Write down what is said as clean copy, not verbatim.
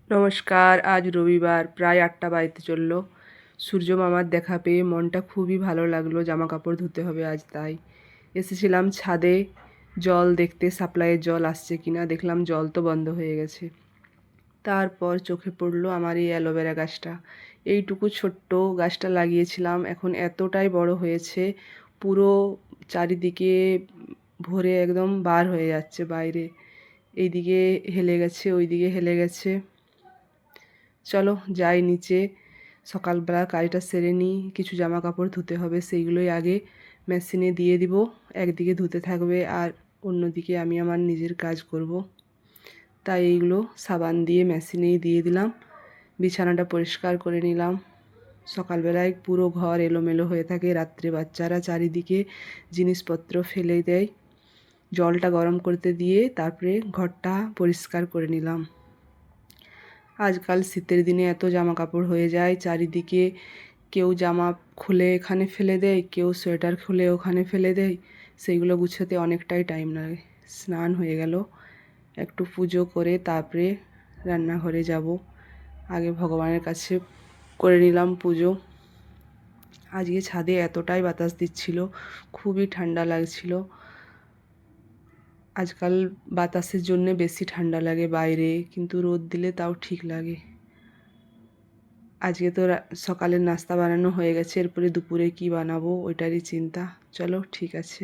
নমস্কার। আজ রবিবার, প্রায় ৮টা বাজতে চললো। সূর্য মামার দেখা পেয়ে মনটা খুবই ভালো লাগলো। জামা কাপড় ধুতে হবে আজ, তাই এসেছিলাম ছাদে জল দেখতে, সাপ্লাইয়ের জল আসছে কিনা। দেখলাম জল তো বন্ধ হয়ে গেছে। তারপর চোখে পড়লো আমার এই অ্যালোভেরা গাছটা। এইটুকু ছোট্ট গাছটা লাগিয়েছিলাম, এখন এতটাই বড় হয়েছে, পুরো চারিদিকে ভরে একদম বার হয়ে যাচ্ছে বাইরে। এইদিকে হেলে গেছে, ওইদিকে হেলে গেছে। চলো যাই নিচে, সকালবেলা কাজটা সেরে নিই। কিছু জামা কাপড় ধুতে হবে, সেইগুলোই আগে মেশিনে দিয়ে দিব। একদিকে ধুতে থাকবে আর অন্যদিকে আমি আমার নিজের কাজ করব। তাই এইগুলো সাবান দিয়ে মেশিনেই দিয়ে দিলাম। বিছানাটা পরিষ্কার করে নিলাম। সকালবেলায় পুরো ঘর এলোমেলো হয়ে থাকে, রাত্রে বাচ্চারা চারিদিকে জিনিসপত্র ফেলে দেয়। জলটা গরম করতে দিয়ে তারপরে ঘরটা পরিষ্কার করে নিলাম। আজকাল শীতের দিনে এত জামা কাপড় হয়ে যায়, চারিদিকে কেউ জামা খুলে এখানে ফেলে দেয়, কেউ সোয়েটার খুলে ওখানে ফেলে দেয়। সেইগুলো গুছোতে অনেকটাই টাইম লাগে। স্নান হয়ে গেল, একটু পুজো করে তারপরে রান্নাঘরে যাব। আগে ভগবানের কাছে করে নিলাম পুজো। আজকে ছাদে এতটাই বাতাস দিচ্ছিল, খুবই ঠান্ডা লাগছিল। আজকাল বাতাসের জন্য বেশি ঠান্ডা লাগে বাইরে, কিন্তু রোদ দিলে তাও ঠিক লাগে। আজকে তো সকালের নাস্তা বানানো হয়ে গেছে, এরপরে দুপুরে কি বানাবো ওইটারই চিন্তা। চলো ঠিক আছে।